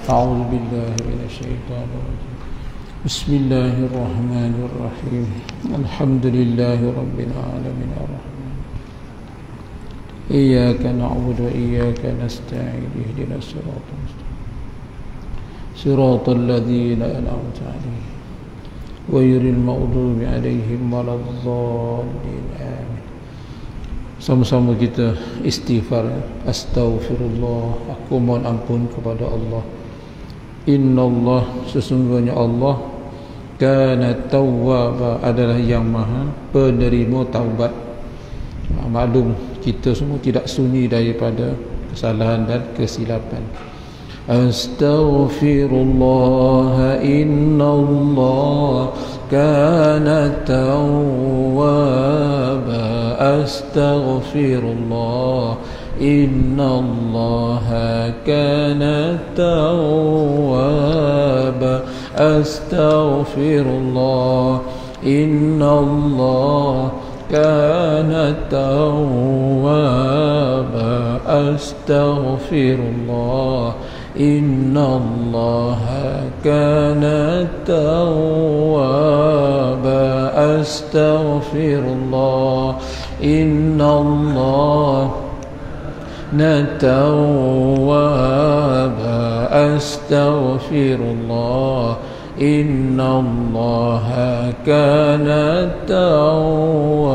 أعوذ بالله من الشيطان الرجيم بسم الله الرحمن الرحيم الحمد لله رب العالمين الرحمن إياك نعبد وإياك نستعين اهدنا الصراط المستقيم صراط الذين أنعمت عليهم غير المغضوب عليهم ولا الضالين آمين. Sama-sama kita istighfar. Astaghfirullah, aku mohon ampun kepada Allah. Innallah, sesungguhnya Allah, kana tawwaba, adalah yang maha penerima taubat. Maklum kita semua tidak sunyi daripada kesalahan dan kesilapan. Astaghfirullah, innallah kana tawwaba. Astaghfirullah, innallaha kana tawwaba. Astaghfirullah, innallaha kana tawwaba. Astaghfirullah, innallaha kana tawwaba. Astaghfirullah, innallaha tawwaba. Astaghfirullah, innallaha kana tawwaba.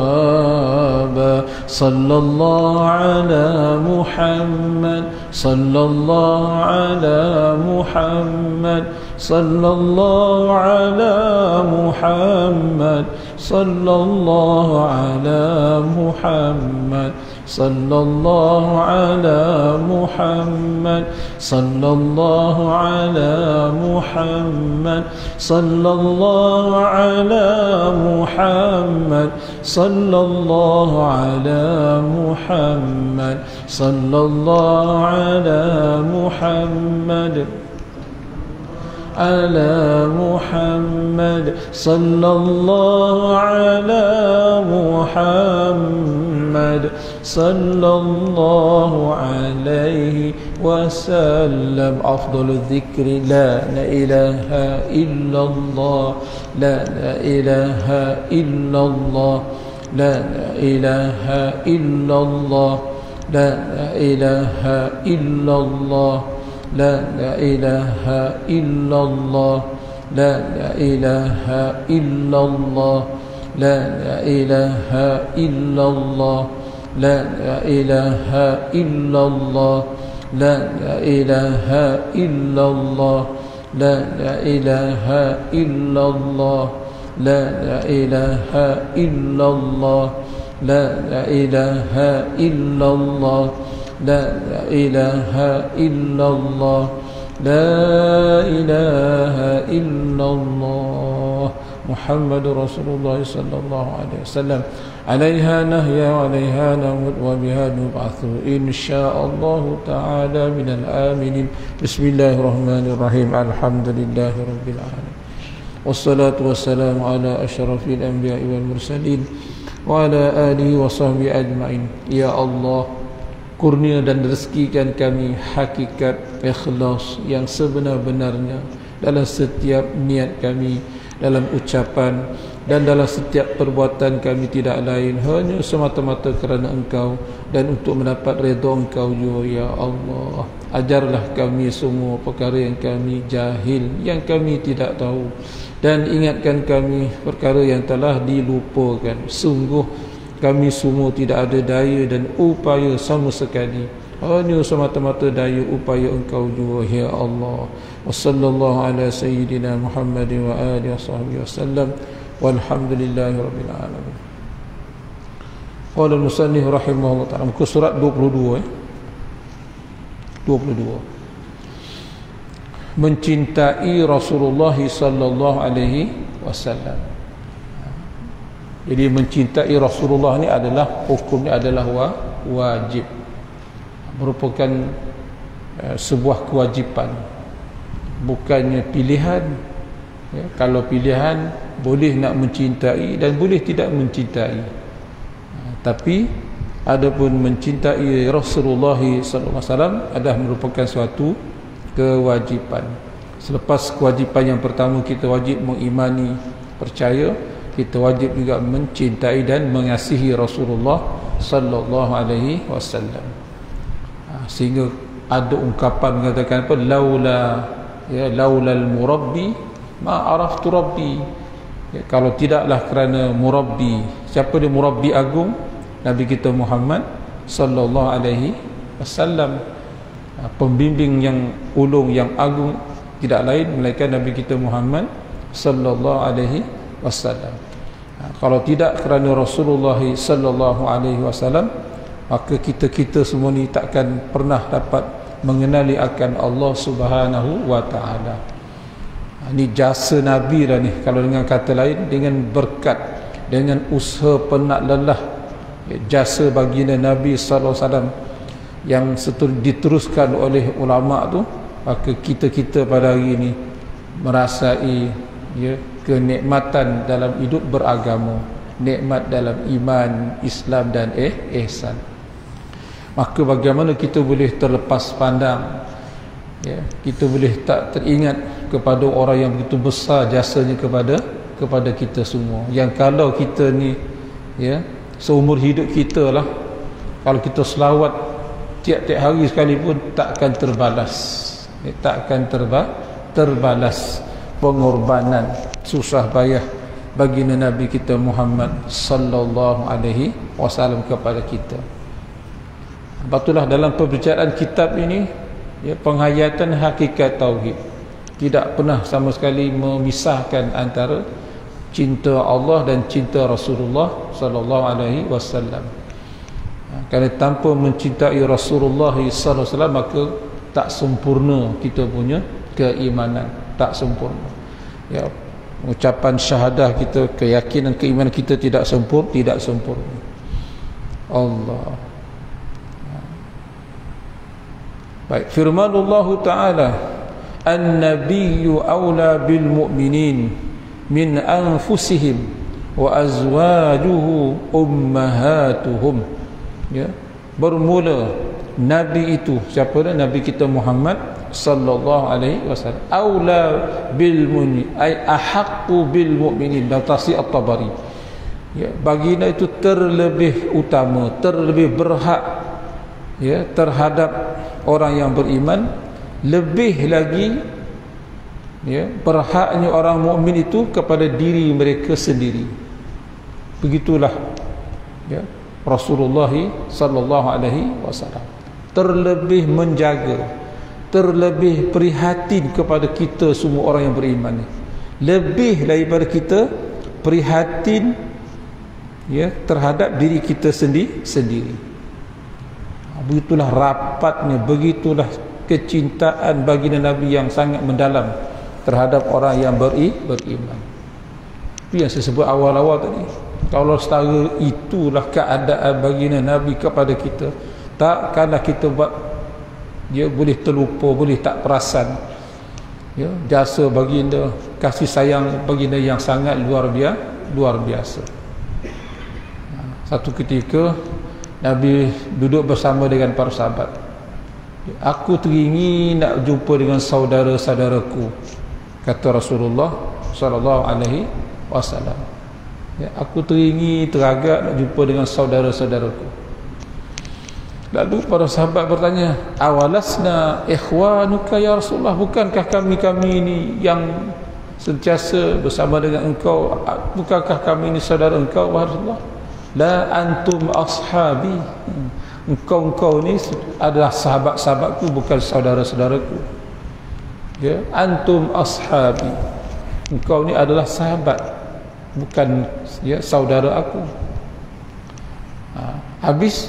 Sallallahu ala Muhammad, sallallahu ala Muhammad, sallallahu ala Muhammad, sallallahu ala Muhammad, sallallahu ala Muhammad, sallallahu ala Muhammad, sallallahu ala Muhammad, sallallahu ala Muhammad, sallallahu ala Muhammad, ala Muhammad, sallallahu ala Muhammad, sallallahu alaihi wasallam. Afdalul dzikri la ilaha illallah, la ilaha illallah, la ilaha illallah, la ilaha illallah, la ilaha illallah, la ilaha illallah, la ilaha illallah, la ilaha illallah, la ilaha illallah, la ilaha illallah, la ilaha illallah, la ilaha illallah, la ilaha illallah, la ilaha illallah. Muhammadur Rasulullah sallallahu alaihi wasallam. Alaiha nahya wa alaiha namut wa biha nub'atsu insyaallah ta'ala minal aminin. Bismillahirrahmanirrahim. Alhamdulillahi rabbil alamin. Wassalatu wassalamu ala asyrafil anbiya'i wal mursalin wa ala alihi wa sahbihi ajma'in. Ya Allah, kurnia dan rezekikan kami hakikat ikhlas yang sebenar-benarnya dalam setiap niat kami, dalam ucapan dan dalam setiap perbuatan kami, tidak lain hanya semata-mata kerana Engkau dan untuk mendapat redha Engkau juga. Ya Allah, ajarlah kami semua perkara yang kami jahil, yang kami tidak tahu, dan ingatkan kami perkara yang telah dilupakan. Sungguh kami semua tidak ada daya dan upaya sama sekali, hanya semata-mata daya upaya Engkau juga. Ya Allah, wa sallallahu ala sayyidina Muhammad wa alihi wasahbihi wasallam, walhamdulillahi rabbil alamin. Qala al-musannif rahimahullah ta'ala, muka surat 22 22. Mencintai Rasulullah sallallahu alaihi wasallam. Jadi mencintai Rasulullah ni adalah, hukumnya adalah wajib, merupakan sebuah kewajipan, bukannya pilihan. Ya, kalau pilihan boleh nak mencintai dan boleh tidak mencintai, tapi adapun mencintai Rasulullah sallallahu alaihi wasallam adalah merupakan suatu kewajipan. Selepas kewajipan yang pertama, kita wajib mengimani, percaya, kita wajib juga mencintai dan mengasihi Rasulullah sallallahu alaihi wasallam. Sehingga ada ungkapan mengatakan apa, laulal murabbi ma araftu rabbi. Kalau tidaklah kerana murabbi, siapa dia murabbi agung? Nabi kita Muhammad sallallahu alaihi wasallam, pembimbing yang ulung, yang agung, tidak lain melainkan Nabi kita Muhammad sallallahu alaihi wasallam. Kalau tidak kerana Rasulullah sallallahu alaihi wasallam, maka kita semua ni takkan pernah dapat mengenali akan Allah Subhanahu wa taala. Ini jasa Nabi dah ni, kalau dengan kata lain, dengan berkat, dengan usaha penat lelah, jasa baginda Nabi sallallahu alaihi wasallam yang diteruskan oleh ulama tu, maka kita pada hari ini merasai kenikmatan dalam hidup beragama, nikmat dalam iman, Islam dan ihsan. Maka bagaimana kita boleh terlepas pandang, kita boleh tak teringat kepada orang yang begitu besar jasanya kepada kita semua, yang kalau kita ni seumur hidup kita lah, kalau kita selawat tiap-tiap hari sekalipun takkan terbalas, takkan terbalas pengorbanan susah payah baginda Nabi kita Muhammad sallallahu alaihi wasallam kepada kita. Batulah dalam pembicaraan kitab ini, penghayatan hakikat tauhid tidak pernah sama sekali memisahkan antara cinta Allah dan cinta Rasulullah sallallahu alaihi wasallam. Kerana tanpa mencintai Rasulullah sallallahu alaihi wasallam, maka tak sempurna kita punya keimanan, tak sempurna. Ucapan syahadah kita, keyakinan keimanan kita tidak sempurna. Allah. Baik, firman Allah Ta'ala, an-nabiyyu awla bil mu'minin min anfusihim wa azwajuhu ummahatuhum. Bermula Nabi itu, siapa dia? Nabi kita Muhammad sallallahu alaihi wasallam. Awla bil mu'minin ay ahaqqu bil mu'minin, dalam tafsir At-Tabari. Baginda itu terlebih utama, terlebih berhak terhadap orang yang beriman, lebih lagi berhaknya orang mukmin itu kepada diri mereka sendiri. Begitulah Rasulullah sallallahu alaihi wasallam terlebih menjaga, terlebih prihatin kepada kita semua orang yang beriman ni, lebih daripada kita prihatin terhadap diri kita sendiri. Begitulah rapatnya, begitulah kecintaan baginda Nabi yang sangat mendalam terhadap orang yang beriman. Itu yang saya sebut awal-awal tadi. Kalau setara itulah keadaan baginda Nabi kepada kita, takkanlah kita buat boleh terlupa, boleh tak perasan jasa baginda, kasih sayang baginda yang sangat luar biasa. Satu ketika Nabi duduk bersama dengan para sahabat. Aku teringin nak jumpa dengan saudara-saudaraku, kata Rasulullah sallallahu alaihi wasallam. Aku teringin, teragak nak jumpa dengan saudara-saudaraku. Lalu para sahabat bertanya, awalasna ikhwanuka ya Rasulullah, bukankah kami ini yang sentiasa bersama dengan engkau, bukankah kami ini saudara engkau wahai Rasulullah? La antum ashabi, engkau ni adalah sahabat-sahabatku, bukan saudara-saudaraku. Antum ashabi, engkau ni adalah sahabat, bukan saudara aku. Habis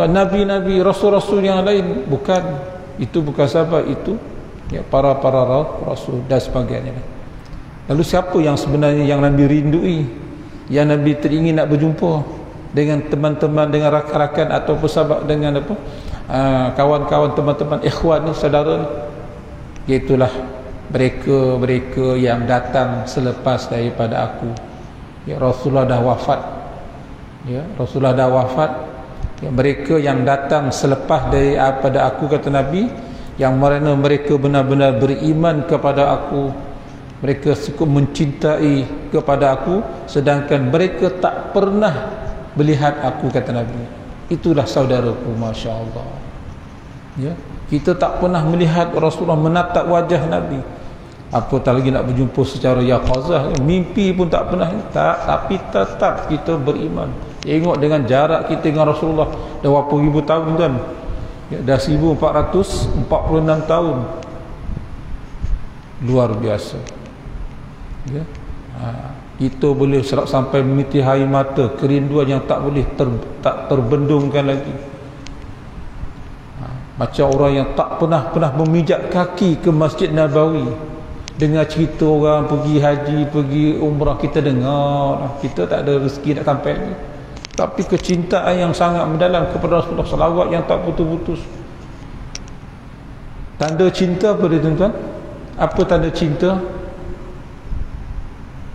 nabi-nabi, rasul-rasul yang lain, bukan, itu bukan sahabat, itu para rasul dan sebagainya. Lalu siapa yang sebenarnya yang Nabi rindui, yang Nabi teringin nak berjumpa dengan teman-teman, dengan rakan-rakan atau sahabat, dengan kawan-kawan, teman-teman, ikhwan ni, saudara ni? Iaitulah mereka yang datang selepas daripada aku. Rasulullah dah wafat. Rasulullah dah wafat. Mereka yang datang selepas daripada aku, kata Nabi, yang mana mereka benar-benar beriman kepada aku, mereka cukup mencintai kepada aku, sedangkan mereka tak pernah melihat aku, kata Nabi. Itulah saudaraku, Masya Allah. Ya, kita tak pernah melihat Rasulullah menatap wajah Nabi, apatah lagi nak berjumpa secara yaqazah. Mimpi pun tak pernah. Tapi tetap kita beriman. Tengok dengan jarak kita dengan Rasulullah dah berapa ribu tahun kan, ya, dah 1446 tahun. Luar biasa, ya. Kita boleh sampai meniti air mata, kerinduan yang tak boleh tak terbendungkan lagi. Macam orang yang tak pernah memijak kaki ke Masjid Nabawi, dengar cerita orang pergi haji, pergi umrah, kita dengar, kita tak ada rezeki nak sampai ni. Tapi kecintaan yang sangat mendalam kepada Rasulullah, salawat yang tak putus-putus. Tanda cinta apa dia, tuan-tuan? Apa tanda cinta?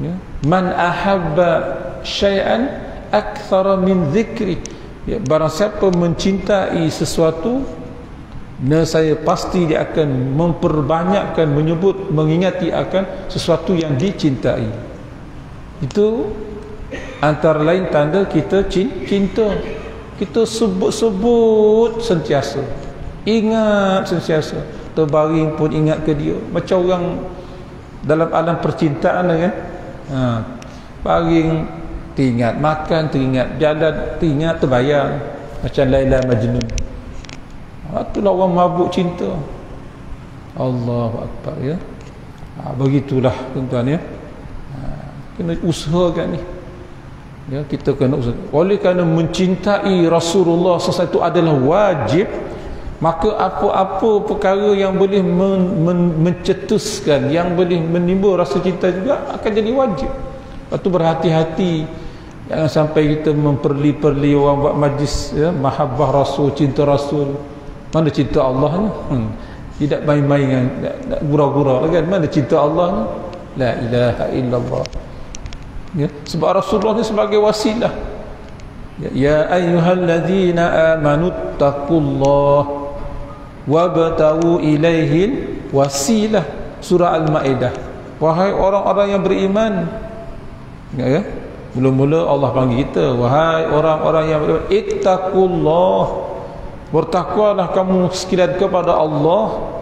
Ya. Man ahabba syai'an akthara min zikri. Ya, barang siapa mencintai sesuatu, saya pasti dia akan memperbanyakkan menyebut, mengingati akan sesuatu yang dicintai. Itu antara lain tanda kita cinta. Kita sebut-sebut sentiasa, ingat sentiasa, terbaring pun ingat ke dia. Macam orang dalam alam percintaan kan, baring teringat, makan teringat, jalan teringat, terbayang. Macam Laila Majnun. Itulah orang mabuk cinta. Allahu Akbar, ya. Begitulah tuan-tuan, ya. Kena usahakan ni. Ya, kita kena usaha. Oleh kerana mencintai Rasulullah SAW itu adalah wajib, maka apa-apa perkara yang boleh mencetuskan, yang boleh menimbul rasa cinta juga akan jadi wajib. Lepas tu berhati-hati, jangan sampai kita memperli-perli orang buat majlis, ya, mahabbah Rasul, cinta Rasul. Mana cinta Allah ni? Tidak main-main kan, nak gurau-gurau kan. Mana cinta Allah ni? La ilaha illallah. Ya, sebab Rasulullah ni sebagai wasilah. Ya ayyuhalladzina amanu taqullah wabtagu ilaihil wasilah. Surah Al-Maidah. Wahai orang-orang yang beriman, ya, mula-mula Allah panggil kita, wahai orang-orang yang beriman, ittaqullah, bertakwalah kamu sekalian kepada Allah.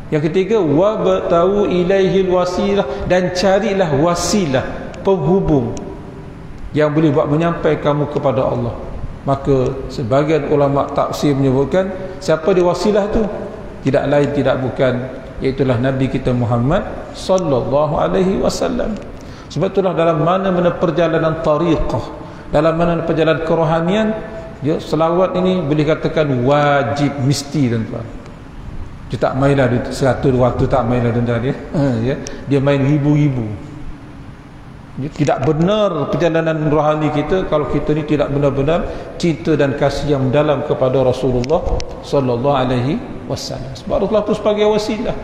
Yang ketiga, wabtagu ilaihil wasilah, dan carilah wasilah, penghubung yang boleh buat menyampai kamu kepada Allah. Maka sebagian ulama tafsir menyebutkan, siapa dia wasilah tu? Tidak lain tidak bukan, iaitulah Nabi kita Muhammad sallallahu alaihi wasallam. Sebab itulah dalam mana-mana perjalanan tariqah, dalam mana perjalanan kerohanian, ya, selawat ini boleh katakan wajib, mesti, tuan-tuan. Dia tak mainlah 100 waktu, tak mainlah tuan-tuan, ya. Dia main ribu-ribu. Tidak benar perjalanan rohani kita kalau kita ni tidak benar-benar cinta dan kasih yang mendalam kepada Rasulullah sallallahu alaihi wasallam. Sebab Rasulullah itu sebagai wasilah,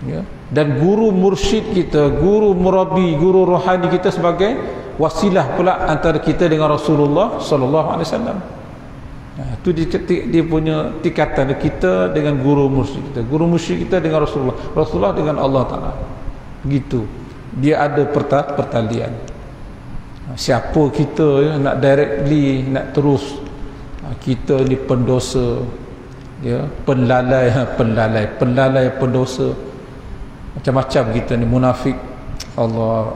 ya. Dan guru mursyid kita, guru murabi, guru rohani kita sebagai wasilah pula antara kita dengan Rasulullah sallallahu alaihi wasallam. Itu dia punya tingkatan, kita dengan guru mursyid kita, guru mursyid kita dengan Rasulullah, Rasulullah dengan Allah Taala. Begitu. Dia ada pertalian. Siapa kita, ya, nak directly, nak terus, kita ni pendosa, ya, penlalai, pendosa, macam-macam kita ni, munafik. Allah,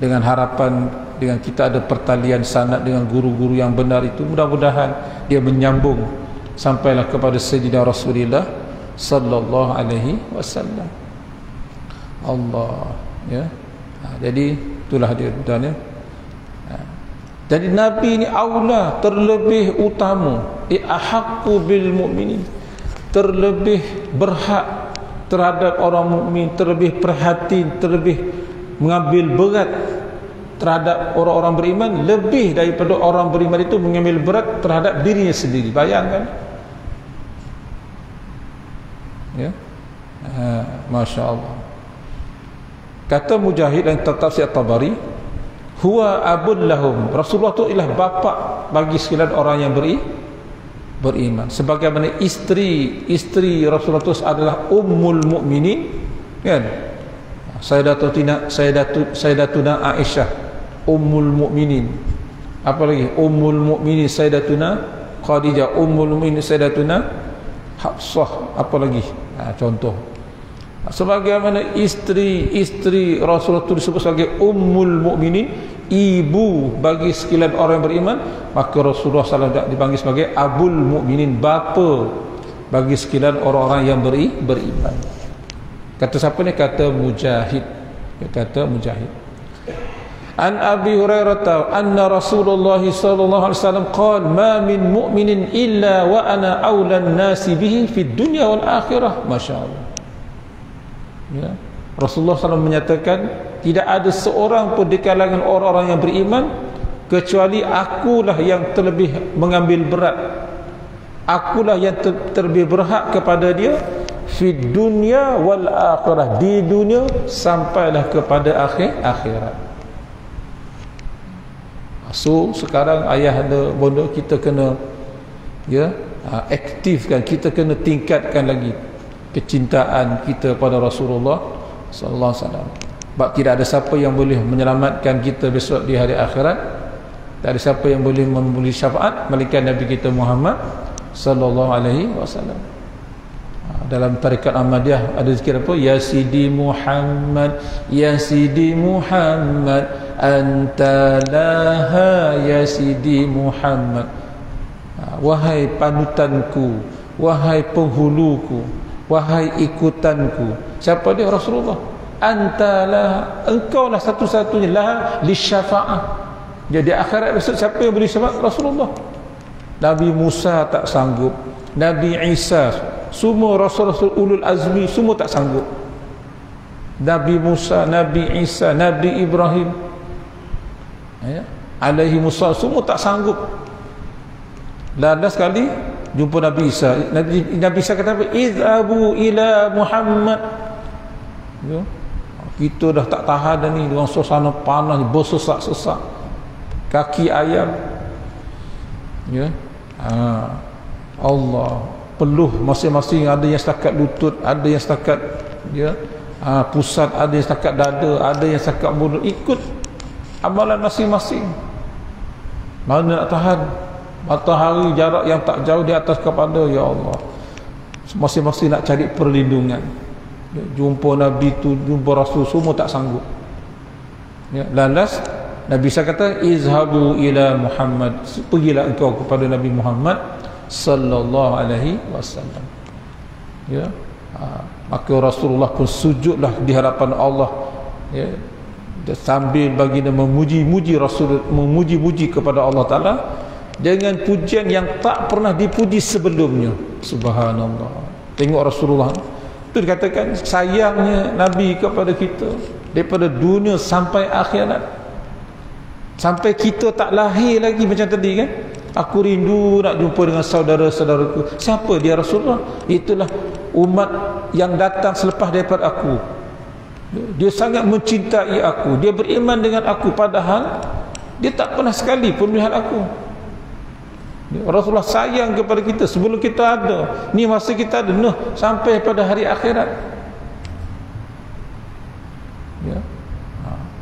dengan harapan, dengan kita ada pertalian sanad dengan guru-guru yang benar itu, mudah-mudahan dia menyambung sampailah kepada Sayyidina Rasulullah sallallahu alaihi wasallam. Allah, ya. Jadi itulah dia, tuan, ya. Jadi Nabi ni aula, terlebih utama, ahaqqu bil mu'minin, terlebih berhak terhadap orang mukmin, terlebih perhatian, terlebih mengambil berat terhadap orang-orang beriman, lebih daripada orang beriman itu mengambil berat terhadap dirinya sendiri. Bayangkan, ya. Masya Allah. Kata Mujahid dan tafsir At-Tabari, huwa abun lahum, Rasulullah itu ialah bapa bagi sekalian orang yang beriman. Sebagaimana isteri Rasulullah itu adalah ummul mukminin, kan? Sayyidatuna Aisyah ummul mukminin. Apa lagi? Ummul mukminin Sayyidatuna Khadijah, ummul mukminin Sayyidatuna Hafsah. Apa lagi? Contoh. Sebagaimana isteri Rasulullah itu disebut sebagai ummul mukminin, ibu bagi sekalian orang yang beriman, maka Rasulullah SAW dipanggil sebagai abul mukminin, bapa bagi sekalian orang-orang yang beriman. Kata siapa ni? Kata Mujahid. An Abi Hurairah anna Rasulullah sallallahu alaihi wasallam qala ma min mu'minin illa wa ana awlan nasi bihi fid dunya wal akhirah. Masyaallah. Ya. Rasulullah SAW menyatakan tidak ada seorang pun di kalangan orang-orang yang beriman kecuali akulah yang terlebih mengambil berat, akulah yang terlebih berhak kepada dia fi dunya wal akhirah, di dunia sampailah kepada akhirat. So sekarang ayah ada bonda, kita kena aktifkan, kita kena tingkatkan lagi kecintaan kita pada Rasulullah sallallahu alaihi wasallam. Sebab tidak ada siapa yang boleh menyelamatkan kita besok di hari akhirat, tak ada siapa yang boleh memberi syafaat melainkan Nabi kita Muhammad sallallahu alaihi wasallam. Dalam tarekat Ahmadiyah ada zikir apa? Ya Sidi Muhammad, Ya Sidi Muhammad, anta laha ya Sidi Muhammad. Wahai panutanku, wahai penghuluku, wahai ikutanku. Siapa dia? Rasulullah. Antalah, engkau lah satu-satunya lah li syafa'ah. Jadi akhirat besok siapa yang beri syafaat? Rasulullah. Nabi Musa tak sanggup, Nabi Isa, semua rasul-rasul ulul azmi semua tak sanggup. Nabi Musa, Nabi Isa, Nabi Ibrahim, alaihi musa, semua tak sanggup. Lada sekali jumpa Nabi Isa. Nabi Isa kata apa? Izhabu ila Muhammad. Kita dah tak tahan dah ni dengan suasana panas, bersesak-sesak, kaki ayam. Allah peluh masing-masing, ada yang setakat lutut, ada yang setakat pusat, ada yang setakat dada, ada yang setakat mulut. Ikut amalan masing-masing. Mana nak tahan? Matahari jarak yang tak jauh di atas kepala, ya Allah. Masing-masing nak cari perlindungan. Jumpa Nabi tu, jumpa Rasul, semua tak sanggup. Lalas Nabi saya kata izhabu ila Muhammad, pergilah engkau kepada Nabi Muhammad sallallahu alaihi wasallam. Maka Rasulullah pun sujudlah di hadapan Allah, sambil baginda memuji-muji Rasul, memuji-muji kepada Allah Taala dengan pujian yang tak pernah dipuji sebelumnya. Subhanallah. Tengok Rasulullah itu dikatakan sayangnya Nabi kepada kita daripada dunia sampai akhirat, sampai kita tak lahir lagi macam tadi kan. Aku rindu nak jumpa dengan saudara-saudaraku. Siapa dia? Rasulullah. Itulah umat yang datang selepas daripada aku. Dia sangat mencintai aku, dia beriman dengan aku, padahal dia tak pernah sekali pun melihat aku. Rasulullah sayang kepada kita sebelum kita ada. Ni masa kita ada sampai pada hari akhirat.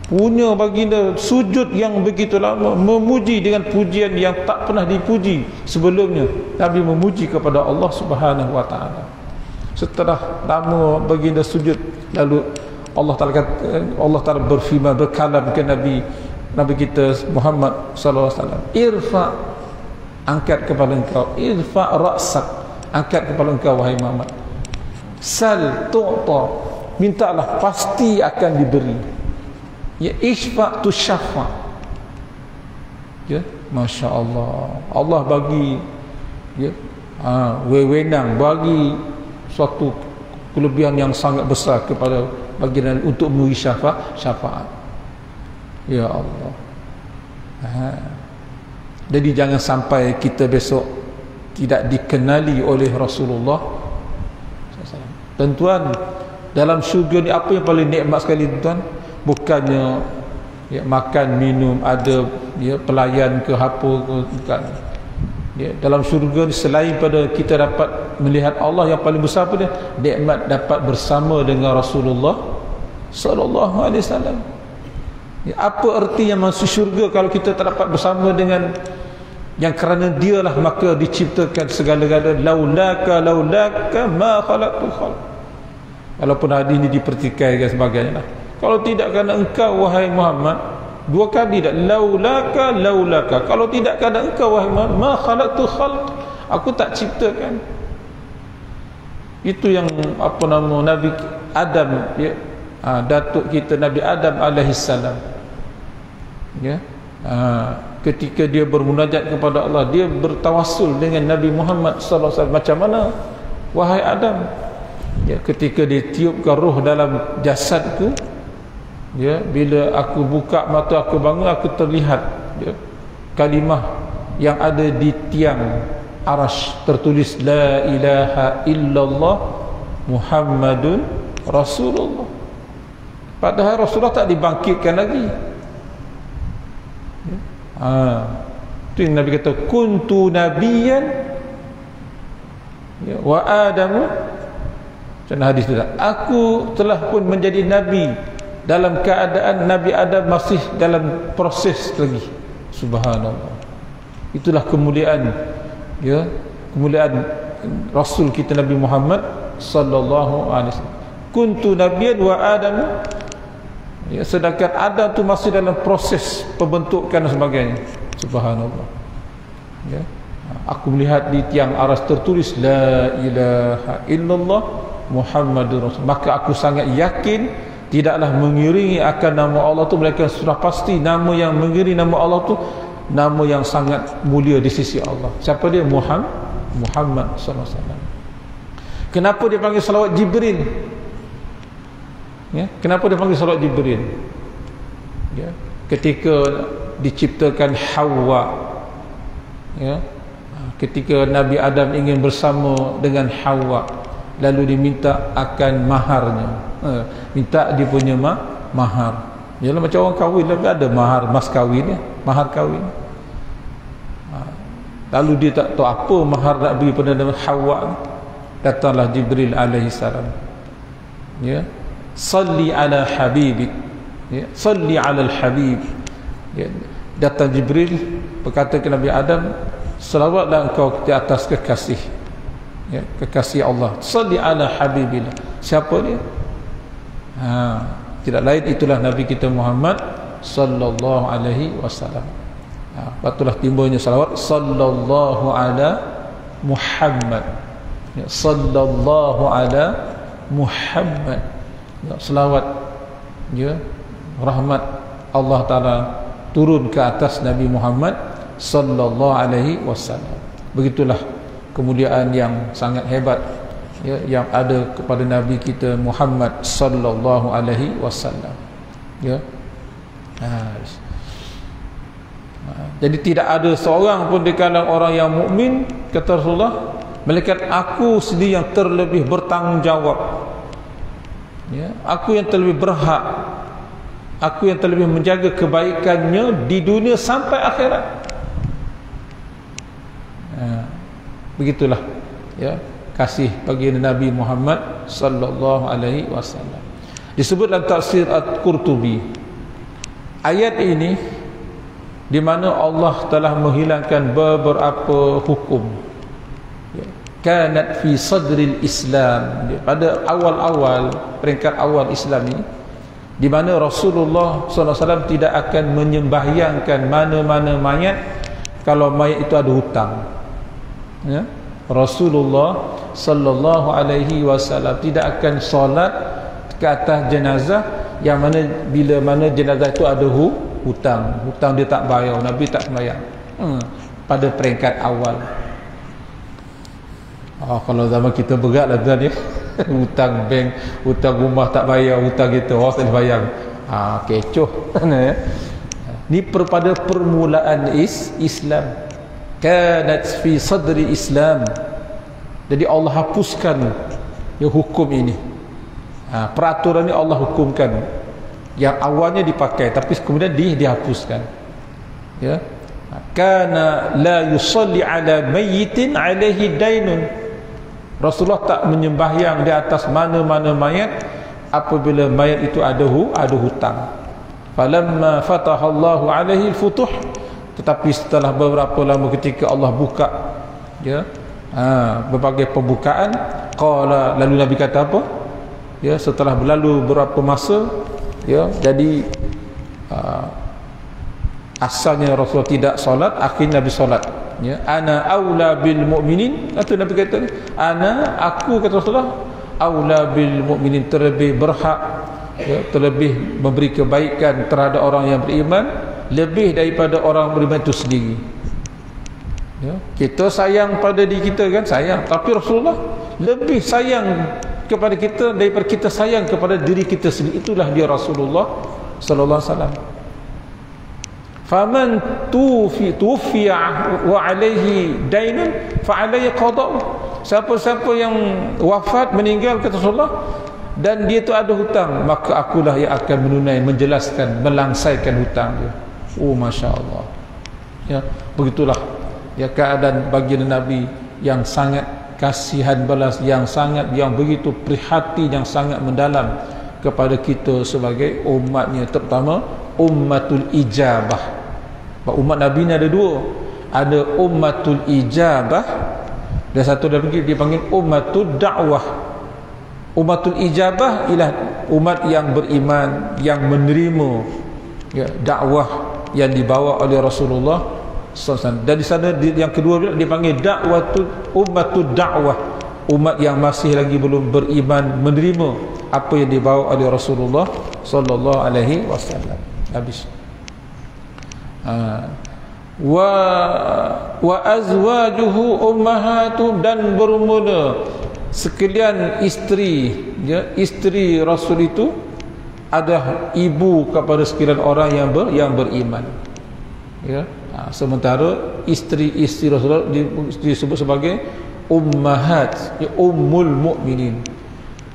Punya baginda sujud yang begitu lama, memuji dengan pujian yang tak pernah dipuji sebelumnya. Nabi memuji kepada Allah Subhanahu wa taala. Setelah lama baginda sujud, lalu Allah Taala berfirman, berkalam ke Nabi kita Muhammad sallallahu alaihi wasallam, irfa, angkat kepala engkau, irfa ra'sak, angkat kepala engkau wahai Muhammad, sal tu'ta, mintalah pasti akan diberi, isfa tu syafa. Masya Allah, Allah bagi wewenang, bagi suatu kelebihan yang sangat besar kepada baginda untuk memberi syafaat. Ya Allah. Jadi jangan sampai kita besok tidak dikenali oleh Rasulullah SAW. Tuan-tuan, dalam syurga ni apa yang paling nikmat sekali tuan? Bukannya makan minum, ada pelayan ke apa ke, bukan. Ya, dalam syurga selain pada kita dapat melihat Allah, yang paling besar apa dia? Nikmat dapat bersama dengan Rasulullah sallallahu alaihi wasallam. Ya, apa artinya masuk syurga kalau kita tak dapat bersama dengan yang kerana dialah maka diciptakan segala-galanya. Laulaka ma khalaqtu khalq. Walaupun hadis ini dipertikaikan sebagainya lah. Kalau tidak kerana engkau wahai Muhammad, dua kali dah, laulaka, kalau tidak kerana engkau wahai Muhammad, ma khalaqtu khalq, aku tak ciptakan. Itu yang apa nama Nabi Adam, ya, datuk kita Nabi Adam alaihissalam, ya, ketika dia bermunajat kepada Allah, dia bertawassul dengan Nabi Muhammad sallallahu alaihi wasallam. Macam mana wahai Adam, ya, ketika dia tiupkan roh dalam jasadku, ya, bila aku buka mata, aku bangun, aku terlihat, ya, kalimah yang ada di tiang arash tertulis la ilaha illallah Muhammadun Rasulullah. Padahal Rasulullah tak dibangkitkan lagi. Itu yang Nabi kata kuntu nabiyan, ya, wa Adamu, macam hadis tu, aku telah pun menjadi nabi dalam keadaan Nabi Adam masih dalam proses lagi. Subhanallah. Itulah kemuliaan, ya, kemuliaan Rasul kita Nabi Muhammad sallallahu alaihi wasallam. Kuntu nabiyyan wa Adamu, ya, sedangkan Adam tu masih dalam proses pembentukan dan sebagainya. Subhanallah, ya. Aku melihat di tiang aras tertulis la ilaha illallah Muhammadur Rasul, maka aku sangat yakin tidaklah mengiringi akan nama Allah tu, mereka sudah pasti nama yang mengiringi nama Allah tu nama yang sangat mulia di sisi Allah. Siapa dia? Muhammad sallallahu alaihi wasallam. Kenapa dia panggil salawat Jibril? Ya, kenapa dia panggil salawat Jibril? Ya, ketika diciptakan Hawa, ya, ketika Nabi Adam ingin bersama dengan Hawa, lalu diminta akan maharnya, minta dia punya mahar. Yalah, macam orang kahwin lah, ada mahar, mas kahwin, ya, mahar kahwin. Lalu dia tak tahu apa mahar nak beri pada Hawa. Datanglah Jibril alaihi salam, ya, salli ala habibik, ya, salli ala al-habib, ya. Datang Jibril berkata ke Nabi Adam, selawatlah engkau di atas kekasih, ya, kekasih Allah, salli ala habibillah. Siapa dia? Tidak lain itulah Nabi kita Muhammad sallallahu alaihi wasallam. Patulah timbulnya salawat sallallahu ala Muhammad, ya, sallallahu ala Muhammad, ya, selawat, ya, rahmat Allah Ta'ala turun ke atas Nabi Muhammad sallallahu alaihi wasallam. Begitulah kemuliaan yang sangat hebat, ya, yang ada kepada Nabi kita Muhammad sallallahu alaihi wasallam, ya. Jadi tidak ada seorang pun di kalangan orang yang mukmin, kata Rasulullah, malaikat aku sendiri yang terlebih bertanggungjawab, ya, aku yang terlebih berhak, aku yang terlebih menjaga kebaikannya di dunia sampai akhirat. Begitulah, ya, kasih bagi Nabi Muhammad sallallahu alaihi wasallam. Disebut dalam tafsir Al-Qurtubi, ayat ini di mana Allah telah menghilangkan beberapa hukum, ya, kanat fi sadril Islam, pada awal-awal, peringkat awal Islam ini, di mana Rasulullah SAW tidak akan menyembahyangkan mana-mana mayat kalau mayat itu ada hutang, ya. Rasulullah sallallahu alaihi wasallam tidak akan solat ke atas jenazah yang mana bila mana jenazah itu ada hutang dia tak bayar, Nabi tak sembahyang. Pada peringkat awal. Kalau zaman kita berat lah tuan, ya. Hutang bank, hutang rumah tak bayar, hutang kita orang tak bayar. Kecoh. Ya. Ni pada permulaan Islam. Kanat fi sadri Islam. Jadi Allah hapuskan, ya, hukum ini. Peraturan ini Allah hukumkan. Yang awalnya dipakai tapi kemudian dihapuskan, ya. kana la yusalli ala mayyitin alaihi dainun. Rasulullah tak menyembahyang di atas mana-mana mayat apabila mayat itu ada hutang. Falamma fatahallahu alaihi al-futuh, tetapi setelah beberapa lama ketika Allah buka berbagai pembukaan, qala, lalu Nabi kata apa? Setelah berlalu beberapa masa, jadi asalnya Rasulullah tidak solat, akhirnya Nabi solat. Ana aula bil mu'minin, atau Nabi kata aku kata Rasulullah, aula bil mu'minin, terlebih berhak, terlebih memberi kebaikan terhadap orang yang beriman lebih daripada orang beriman itu sendiri. Kita sayang pada diri kita kan, sayang, tapi Rasulullah lebih sayang kepada kita daripada kita sayang kepada diri kita sendiri. Itulah dia Rasulullah sallallahu alaihi wasallam. Faman tufiya wa alaihi dainun fa alaihi qada'. Siapa-siapa yang wafat, meninggal kata Rasulullah, dan dia tu ada hutang, maka akulah yang akan menunai, menjelaskan, melangsaikan hutang dia. Oh, masya-Allah. Begitulah keadaan baginda Nabi yang sangat kasihan balas, yang begitu prihatin, yang sangat mendalam kepada kita sebagai umatnya, terutama ummatul ijabah. Umat Nabi ni ada dua, ada ummatul ijabah dan satu lagi dia panggil ummatul da'wah. Ummatul ijabah ialah umat yang beriman, yang menerima dakwah yang dibawa oleh Rasulullah SAW. Dan di sana yang kedua dia panggil ummatul da'wah, umat yang masih lagi belum beriman, menerima apa yang dibawa oleh Rasulullah sallallahu alaihi wasallam. Habis. Wa azwajuhu ummahatuhum, dan bermula sekalian isteri Rasul itu adalah ibu kepada sekalian orang yang beriman. Sementara isteri Rasulullah disebut sebagai ummahat, ummul mukminin.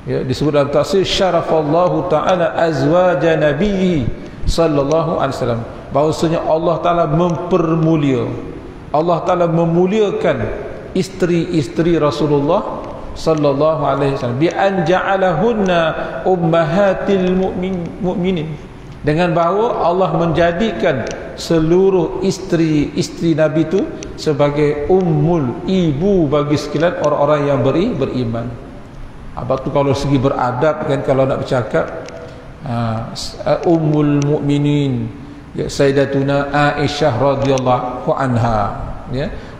Disebut dalam tafsir, syarafallahu ta'ala azwaja nabiyyi sallallahu alaihi wasallam, bahwasanya Allah Taala Allah Taala memuliakan isteri-isteri Rasulullah sallallahu alaihi wasallam bi an ja'alahunna ummahatil mu'minin, dengan bahawa Allah menjadikan seluruh isteri Nabi itu sebagai ummul, ibu bagi sekalian orang-orang yang beriman. Apa tu kalau segi beradab kan, kalau nak bercakap ummul mukminin Sayyidatuna Aisyah radhiyallahu anha,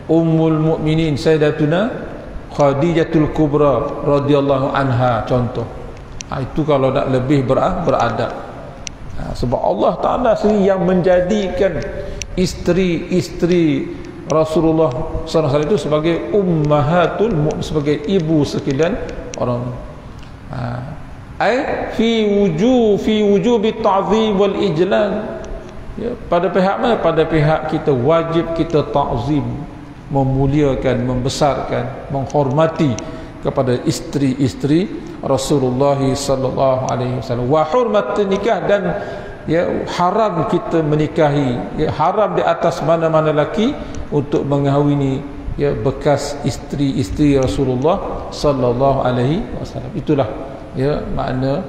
ummul mukminin Sayyidatuna Khadijatul Kubra radhiyallahu anha, contoh. Itu kalau nak lebih beradab. Sebab Allah Ta'ala sendiri yang menjadikan isteri Rasulullah SAW itu sebagai ummahatul mu'min, sebagai ibu sekalian orang. Fi wujubi ta'zim wal ijlal. Pada pihak mana? Pada pihak kita wajib kita ta'zim, memuliakan, membesarkan, menghormati kepada isteri-isteri Rasulullah sallallahu alaihi wasallam. Wa hurmat nikah, dan haram kita menikahi, haram di atas mana-mana lelaki untuk mengahwini bekas isteri-isteri Rasulullah sallallahu alaihi wasallam. Itulah makna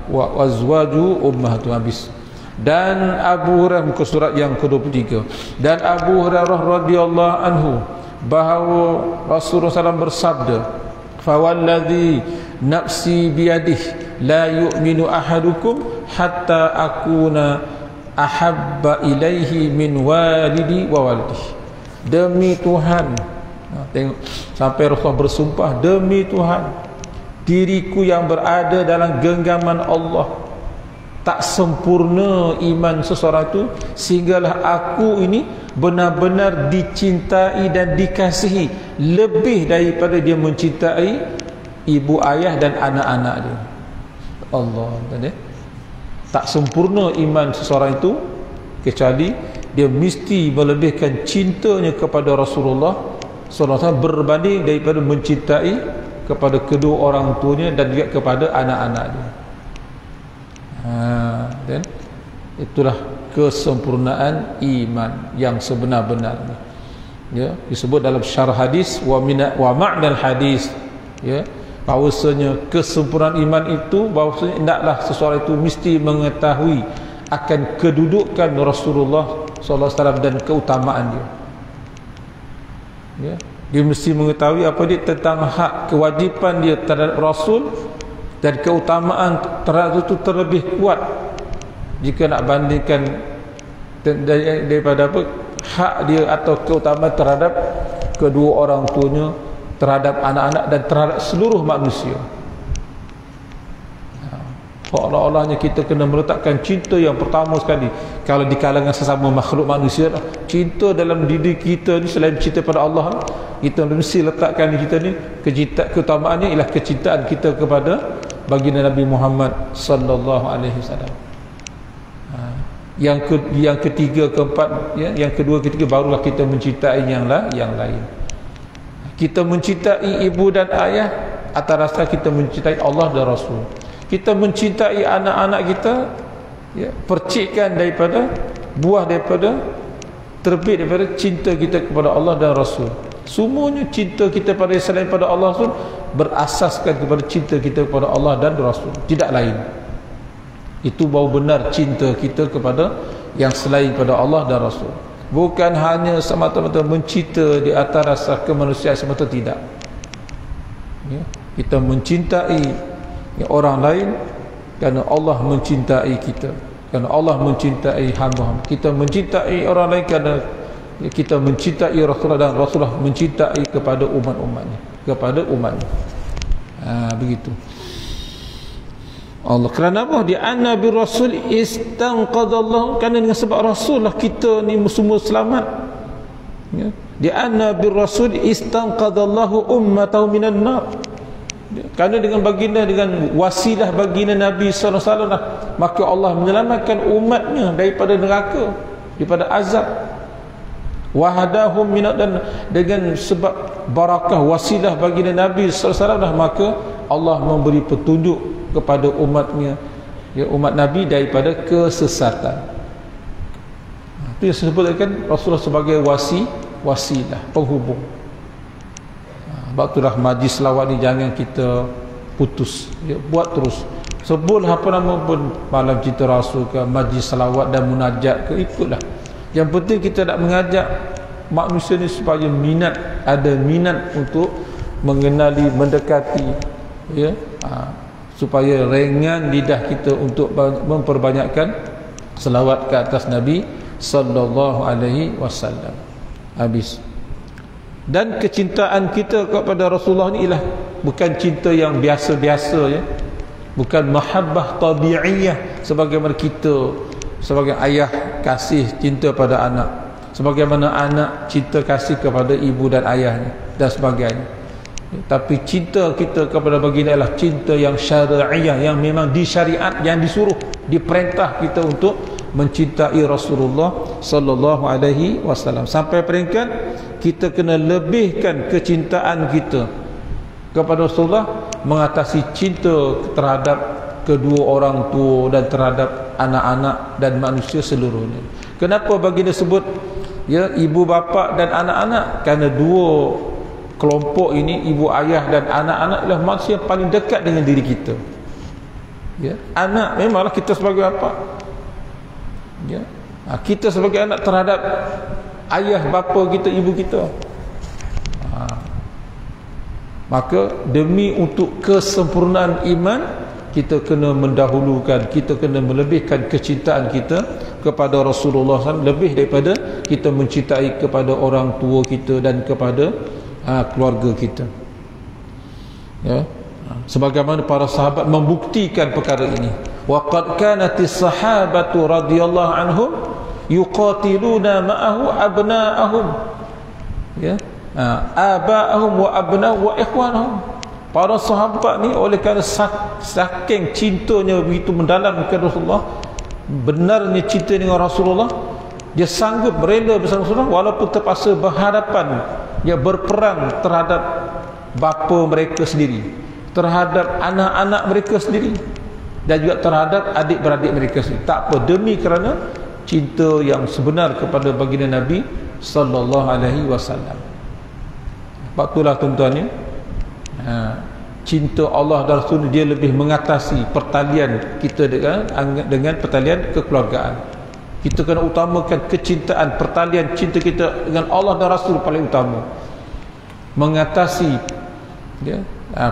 wa azwaju ummahatu. Habis. Dan Abu Hurairah, muka surat yang ke-23, dan Abu Hurairah radhiyallahu anhu bahawa Rasulullah SAW bersabda, fawalladhi nafsi biyadih la yu'minu ahadukum hatta akuna ahabba ilaihi min walidi wa walidih. Demi Tuhan, tengok sampai Rasulullah bersumpah, demi Tuhan, diriku yang berada dalam genggaman Allah, tak sempurna iman seseorang itu sehinggalah aku ini benar-benar dicintai dan dikasihi lebih daripada dia mencintai ibu, ayah dan anak-anak dia. Allah, tak sempurna iman seseorang itu kecuali dia mesti melebihkan cintanya kepada Rasulullah sallallahu alaihi wasallam berbanding daripada mencintai kepada kedua orang tuanya dan juga kepada anak-anak dia. Dan Itulah kesempurnaan iman yang sebenar-benarnya. Ya, disebut dalam syarah hadis wa ma'nal hadis, ya, bahawasanya kesempurnaan iman itu bahawasanya hendaklah seseorang itu mesti mengetahui akan kedudukan Rasulullah sallallahu alaihi wasallam dan keutamaan dia. Ya, dia mesti mengetahui apa dia tentang hak kewajipan dia terhadap Rasul, dan keutamaan terhadap itu terlebih kuat jika nak bandingkan daripada apa hak dia atau keutamaan terhadap kedua orang tuanya, terhadap anak-anak dan terhadap seluruh manusia. Seolah-olahnya kita kena meletakkan cinta yang pertama sekali kalau di kalangan sesama makhluk manusia. Cinta dalam diri kita ni selain cinta pada Allah, kita mesti letakkan kita ni keutamaannya ialah kecintaan kita kepada baginda Nabi Muhammad sallallahu alaihi wasallam. Yang ketiga, keempat, ya, yang kedua, ketiga barulah kita mencintai yang lain. Kita mencintai ibu dan ayah atas rasa kita mencintai Allah dan Rasul. Kita mencintai anak-anak kita, ya, percikkan daripada buah daripada terbit daripada cinta kita kepada Allah dan Rasul. Semuanya cinta kita pada selain pada Allah Rasul berasaskan kepada cinta kita kepada Allah dan Rasul, tidak lain. Itu baru benar cinta kita kepada yang selain pada Allah dan Rasul. Bukan hanya semata-mata mencinta di atas rasa kemanusiaan semata, tidak. Ya, kita mencintai orang lain kerana Allah mencintai kita, kerana Allah mencintai hamba-hamba. Kita mencintai orang lain kerana kita mencintai Rasulullah dan Rasulullah mencintai kepada umat-umatnya, kepada umatnya. Begitu. Allah, kerana apa? Di anna bir rasul istanqadallahu, kerana dengan sebab Rasul lah kita ni semua selamat. Ya. Di anna bir rasul istanqadallahu ummatahu minan nar. Kerana dengan baginda, dengan wasilah baginda Nabi sallallahu alaihi wasallam, maka Allah menyelamatkan umatnya daripada neraka, daripada azab. Wahadahum minad, dan dengan sebab barakah wasilah baginda Nabi sallallahu alaihi wasallam, maka Allah memberi petunjuk kepada umatnya, ya, umat Nabi daripada kesesatan. Itu yang disebutkan Rasulullah sebagai wasilah, penghubung. Sebab itulah majlis selawat ni jangan kita putus, ya, buat terus. Sebut apa nama pun, malam cinta Rasul ke, majlis selawat dan munajat ke, ikutlah. Yang penting kita nak mengajak manusia ni supaya ada minat untuk mengenali, mendekati, ya, supaya ringan lidah kita untuk memperbanyakkan selawat ke atas Nabi sallallahu alaihi wasallam. Habis. Dan kecintaan kita kepada Rasulullah ni ialah bukan cinta yang biasa-biasa, ya. Bukan mahabbah tabi'iyah sebagaimana kita sebagai ayah kasih cinta pada anak, sebagaimana anak cinta kasih kepada ibu dan ayahnya dan sebagainya. Tapi cinta kita kepada baginda adalah cinta yang syariah, yang memang disyariat, yang disuruh, diperintah kita untuk mencintai Rasulullah sallallahu alaihi wasallam. Sampai peringkat kita kena lebihkan kecintaan kita kepada Rasulullah mengatasi cinta terhadap kedua orang tua dan terhadap anak-anak dan manusia seluruhnya. Kenapa baginda sebut, ya, ibu bapa dan anak-anak? Kerana dua kelompok ini, ibu ayah dan anak-anak, adalah manusia yang paling dekat dengan diri kita. Ya, anak memanglah kita sebagai bapa, ya, kita sebagai anak terhadap ayah bapa kita, ibu kita. Maka demi untuk kesempurnaan iman, kita kena mendahulukan, kita kena melebihkan kecintaan kita kepada Rasulullah SAW lebih daripada kita mencintai kepada orang tua kita dan kepada keluarga kita. Ya. Sebagaimana para sahabat membuktikan perkara ini. Wa qad kanatis sahabatu radhiyallahu anhum yuqatiluna ma'ahu abna'ahum, ya, aba'ahum wa abna'ahum wa ikhwanahum. Para sahabat ni oleh kerana saking cintanya begitu mendalam kepada Rasulullah, benarnya cinta dengan Rasulullah, dia sanggup rela bersama Rasulullah walaupun terpaksa berhadapan, dia berperang terhadap bapa mereka sendiri, terhadap anak-anak mereka sendiri. dan juga terhadap adik-beradik mereka sendiri. Tak apa, demi kerana cinta yang sebenar kepada baginda Nabi sallallahu alaihi wasallam. Sebab itulah tuan-tuan ya, cinta Allah dan Rasul dia lebih mengatasi pertalian kita dengan pertalian kekeluargaan. Kita kena utamakan kecintaan, pertalian cinta kita dengan Allah dan Rasul paling utama, mengatasi ya,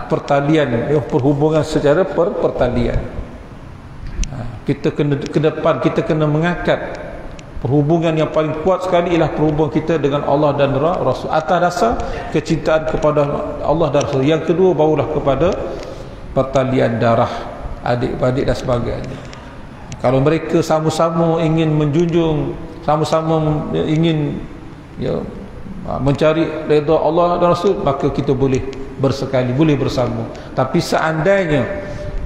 pertalian ya, perhubungan secara pertalian. Kita kena ke depan, kita kena mengangkat perhubungan yang paling kuat sekali ialah perhubungan kita dengan Allah dan Rasul atas dasar kecintaan kepada Allah dan Rasul. Yang kedua barulah kepada pertalian darah adik-beradik dan sebagainya. Kalau mereka sama-sama ingin menjunjung, sama-sama ingin ya, mencari redha Allah dan Rasul, maka kita boleh bersekali, boleh bersama. Tapi seandainya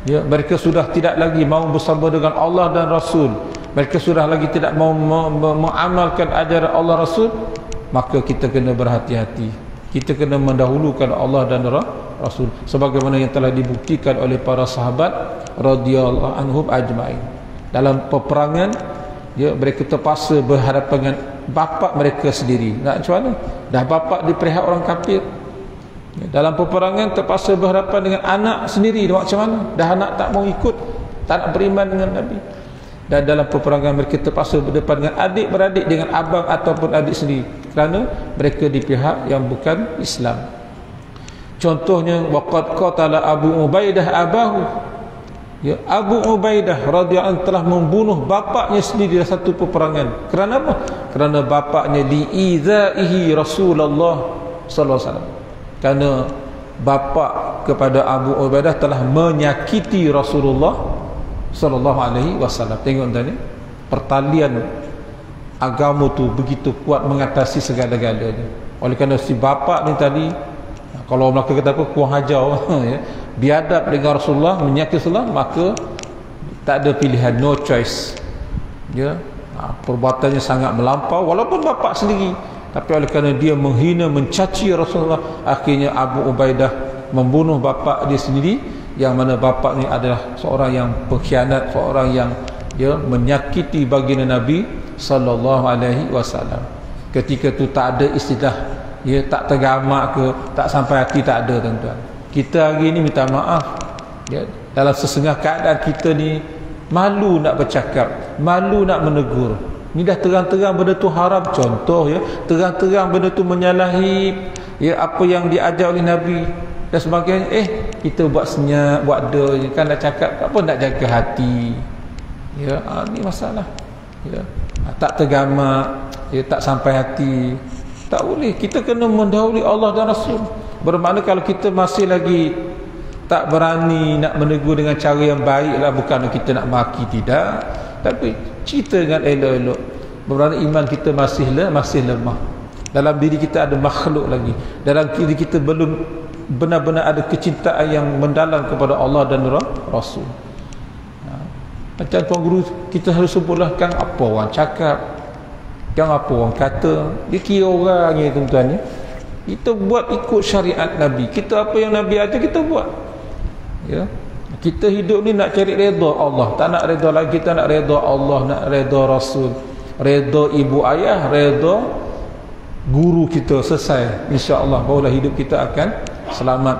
ya, mereka sudah tidak lagi mau bersama dengan Allah dan Rasul, mereka sudah lagi tidak mau mengamalkan ajaran Allah Rasul, maka kita kena berhati-hati. Kita kena mendahulukan Allah dan Rasul sebagaimana yang telah dibuktikan oleh para sahabat radhiyallahu anhum ajmain. Dalam peperangan ya, mereka terpaksa berhadapan dengan bapa mereka sendiri. Nak macam mana? Dah bapa diperhad orang kafir. Dalam peperangan terpaksa berhadapan dengan anak sendiri. Macam mana? Dah anak tak mau ikut, tak nak beriman dengan Nabi. Dan dalam peperangan mereka terpaksa berdepan dengan adik-beradik, dengan abang ataupun adik sendiri, kerana mereka di pihak yang bukan Islam. Contohnya waqad qatala Abu Ubaidah abahu. Ya, Abu Ubaidah radhiyallahu anhu telah membunuh bapaknya sendiri dalam satu peperangan. Kerana apa? Kerana bapaknya liizaihi Rasulullah sallallahu alaihi wasallam. Kerana bapa kepada Abu Ubaidah telah menyakiti Rasulullah sallallahu alaihi wasallam. Tengok tadi pertalian agama tu begitu kuat mengatasi segala-galanya. Oleh kerana si bapa ni tadi, kalau Melaka kata apa, kurang hajau ya, biadab dengan Rasulullah, menyakiti Rasulullah, maka tak ada pilihan, no choice ya. Perbuatannya sangat melampau walaupun bapa sendiri, tapi oleh kerana dia menghina, mencaci Rasulullah, akhirnya Abu Ubaidah membunuh bapa dia sendiri, yang mana bapa ni adalah seorang yang pengkhianat, seorang yang ya, menyakiti baginda Nabi sallallahu alaihi wasallam. Ketika tu tak ada istilah ya, tak tergamak ke, tak sampai hati, tak ada tuan-tuan. Kita hari ni minta maaf ya, dalam sesengah keadaan kita ni malu nak bercakap, malu nak menegur. Ni dah terang-terang benda tu haram, contoh ya, terang-terang benda tu menyalahi ya apa yang diajar oleh Nabi dan sebagainya. Kita buat senyap, buat de kan, nak cakap apa, nak jaga hati ya. Ni masalah ya, tak tergamak ya, tak sampai hati, tak boleh. Kita kena mendahului Allah dan Rasul. Bermakna kalau kita masih lagi tak berani nak menegur dengan cara yang baik lah, bukan kita nak maki, tidak, tapi cerita dengan elok-elok. Bermakna iman kita masih lemah. Dalam diri kita ada makhluk lagi, dalam diri kita belum benar-benar ada kecintaan yang mendalam kepada Allah dan Rasul. Macam Tuan Guru kita harus sebutlah, kan apa orang cakap, kan apa orang kata, dia kira orang ni tuan-tuan ya. Kita buat ikut syariat Nabi, kita apa yang Nabi ajar kita buat ya. Kita hidup ni nak cari redha Allah, tak nak redha lagi, kita nak redha Allah, nak redha Rasul, redha ibu ayah, redha guru kita, selesai, insya-Allah barulah hidup kita akan selamat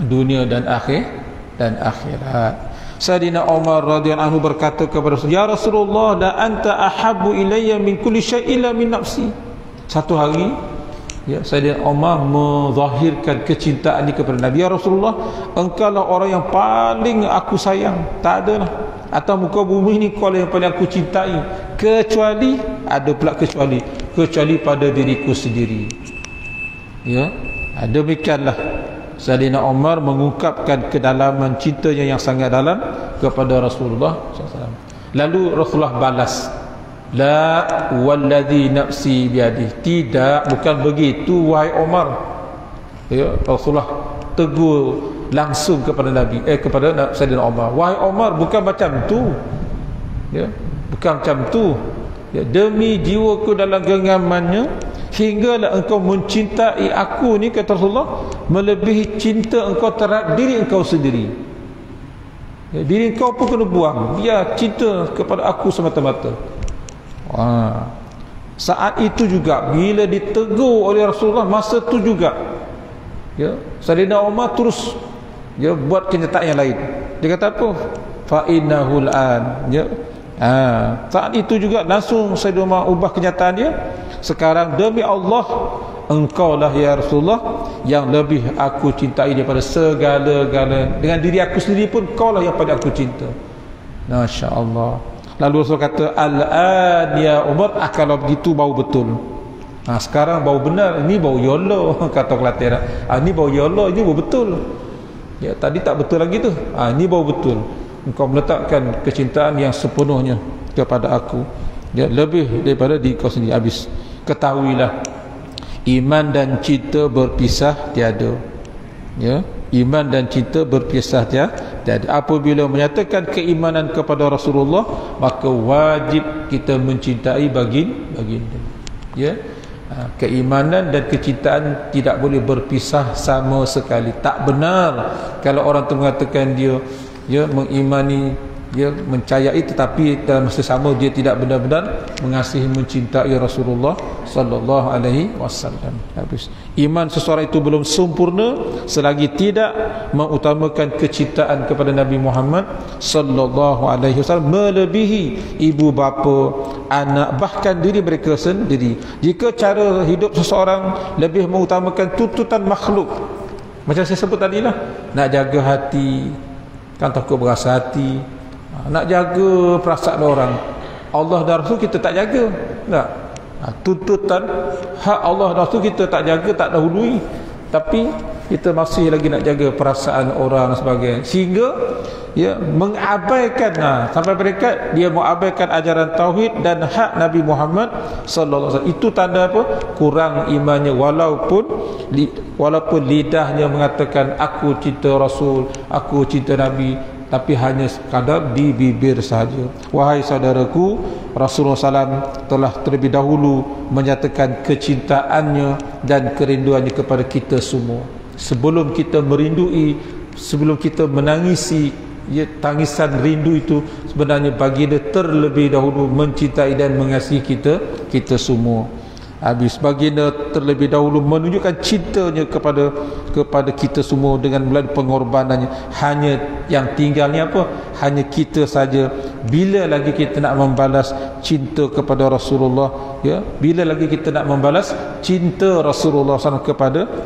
dunia dan akhirat. Sayyidina Umar radhiyallahu anhu berkata kepada Rasul, "Ya Rasulullah, la anta ahabbu ilayya min kulli syai'in illa min nafsi." Satu hari ya, Sayyidina Umar menzahirkan kecintaan ini kepada Nabi. "Ya Rasulullah, engkau lah orang yang paling aku sayang. Tak ada lah atas muka bumi ni kau yang paling aku cintai, kecuali ada pula kecuali pada diriku sendiri." Ya, demikianlah Sayyidina Umar mengungkapkan kedalaman cintanya yang sangat dalam kepada Rasulullah SAW. Lalu Rasulullah balas, "La walladhi nafsi biadih." Tidak, bukan begitu wahai Umar. Ya, Rasulullah tegur langsung kepada Nabi, kepada Sayyidina Umar, "Wahai Umar, bukan macam tu." Ya, bukan macam tu. Ya, demi jiwaku dalam genggamannya, hinggalah engkau mencintai aku ni, kata Rasulullah, melebihi cinta engkau terhadap diri engkau sendiri. Diri kau pun kena buang. Dia cinta kepada aku semata-mata. Saat itu juga bila ditegur oleh Rasulullah, masa tu juga Sayyidina Umar terus buat kenyataan yang lain. Dia kata apa? Fa innahul an. Saat itu juga langsung Sayyidina Umar ubah kenyataan dia. Sekarang demi Allah, engkau lah ya Rasulullah yang lebih aku cintai daripada segala-galanya. Dengan diri aku sendiri pun kau lah yang paling aku cinta. Masya Allah. Lalu Rasul kata, al-an ya Umar, kalau begitu bau betul. Sekarang bau benar, ini bau yolo, kata Kelantan. Ini bau yolo, ini bau betul. Tadi tak betul lagi tu. Ini bau betul. Engkau meletakkan kecintaan yang sepenuhnya kepada aku, lebih daripada diri kau sendiri. Habis. Ketahuilah, iman dan cinta berpisah tiada. Iman dan cinta berpisah tiada. Apabila menyatakan keimanan kepada Rasulullah, maka wajib kita mencintai baginda. Keimanan dan kecintaan tidak boleh berpisah sama sekali. Tak benar kalau orang tu mengatakan dia mengimani, dia mencayai, tetapi dalam masa sama dia tidak benar-benar mengasihi, mencintai Rasulullah sallallahu alaihi wasallam. Habis. Iman seseorang itu belum sempurna selagi tidak mengutamakan kecintaan kepada Nabi Muhammad sallallahu alaihi wasallam melebihi ibu bapa, anak, bahkan diri mereka sendiri. Jika cara hidup seseorang lebih mengutamakan tuntutan makhluk, macam saya sebut tadi lah, nak jaga hati, kan takut berasa hati, nak jaga perasaan orang. Allah dan Rasul kita tak jaga. Tak. Tuntutan hak Allah dan Rasul kita tak jaga, tak dahului. Tapi kita masih lagi nak jaga perasaan orang dan sebagainya. Sehingga mengabaikan sampai mereka dia mengabaikan ajaran tauhid dan hak Nabi Muhammad sallallahu alaihi wasallam. Itu tanda apa? Kurang imannya, walaupun lidahnya mengatakan aku cinta Rasul, aku cinta Nabi, tapi hanya sekadar di bibir sahaja. Wahai saudaraku, Rasulullah SAW telah terlebih dahulu menyatakan kecintaannya dan kerinduannya kepada kita semua. Sebelum kita merindui, sebelum kita menangisi tangisan rindu itu, sebenarnya baginda terlebih dahulu mencintai dan mengasihi kita semua. Habis, baginda terlebih dahulu menunjukkan cintanya kepada kita semua dengan melalui pengorbanannya. Hanya yang tinggalnya apa? Hanya kita saja. Bila lagi kita nak membalas cinta kepada Rasulullah, bila lagi kita nak membalas cinta Rasulullah SAW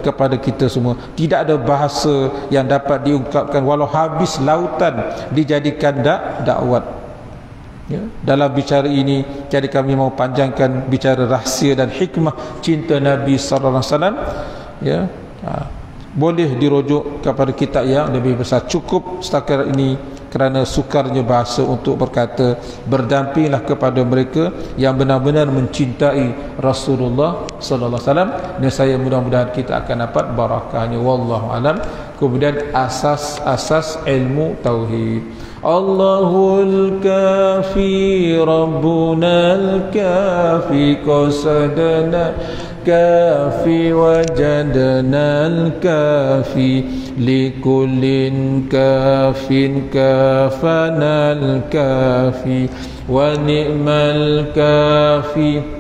kepada kita semua. Tidak ada bahasa yang dapat diungkapkan walau habis lautan dijadikan dakwat. Dalam bicara ini, jadi kami mau panjangkan bicara rahsia dan hikmah cinta Nabi sallallahu alaihi wasallam. Boleh dirujuk kepada kitab yang lebih besar. Cukup setakat ini kerana sukarnya bahasa untuk berkata, berdampinglah kepada mereka yang benar-benar mencintai Rasulullah sallallahu alaihi wasallam, dan saya mudah-mudahan kita akan dapat barakahnya. Wallahu alam. Kemudian asas ilmu tauhid. Allahul kafi Rabbunal kafi qasadana kafi wajadnal kafi likullin kafin kafanal kafi wa ni'mal kafi.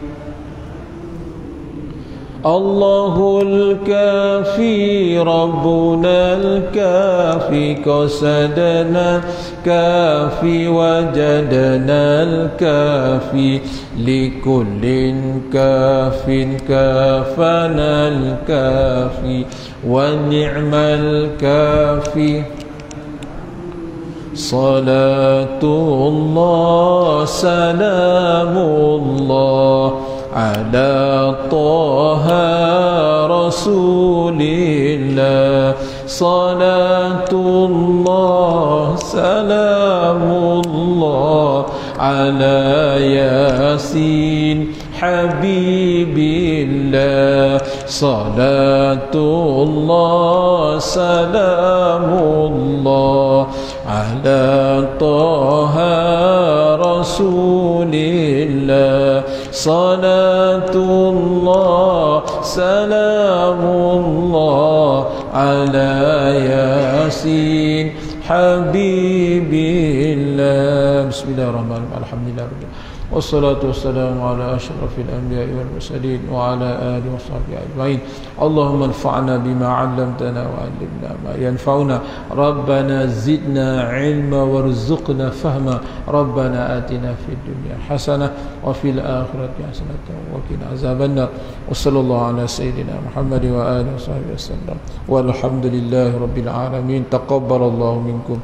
Allahul kafi Rabbunal kafi qasadana kafi wajadnal kafi likullin kafin kafanal kafi wa ni'mal kafi. Salatullah salamullah ala Taha Rasulillah. Salatullah salamullah ala Yasin Habibillah. Salatullah salamullah ala Taha Rasulillah. Salatullah salamullah ala Yasin habibillah. Bismillahirrahmanirrahim. Alhamdulillah. Wassalatu wassalamu ala ashrafil anbiya'i wal mursalin wa ala alihi washabbihi ajma'in. Allahumma anfa'na bima 'allamtana wa 'allimna ma yanfa'una. Rabbana zidna 'ilma warzuqna fahma. Rabbana atina fid dunya hasanah wa fil akhirati hasanah wa qina azabannar. Wa sallallahu ala sayyidina Muhammad wa alihi washabbihi wasallam. Walhamdulillahi rabbil alamin. Taqabbalallahu minkum.